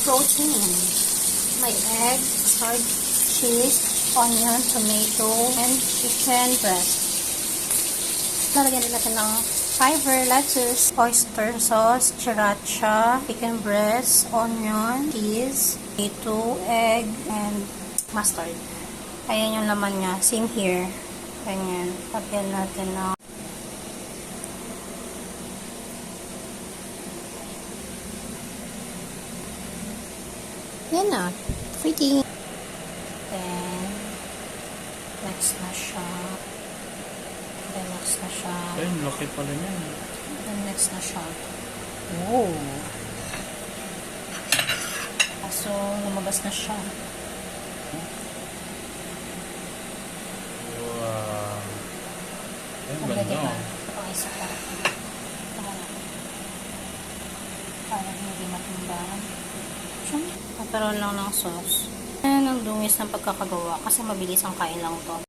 protein. May egg, hard cheese, onion, tomato, and chicken breast. Lalagyan din natin ng fiber, lettuce, oyster sauce, sriracha, chicken breast, onion, cheese, tomato, egg, and mustard. Ayan yung laman niya. Same here. Ganyan. Lagyan natin ng yan na. Pretty. Then, next na siya. Then, next na siya. Ayun, laki pala niya. Then, next na siya. Oh. So, lumabas na siya. Wow. Ayun, Pwede ganda. ba? Okay, isa pa. Tama na. Para hindi matumbahan. Magkaroon lang ng sauce. Ayan ang dungis ng pagkakagawa kasi mabilis ang kain lang to.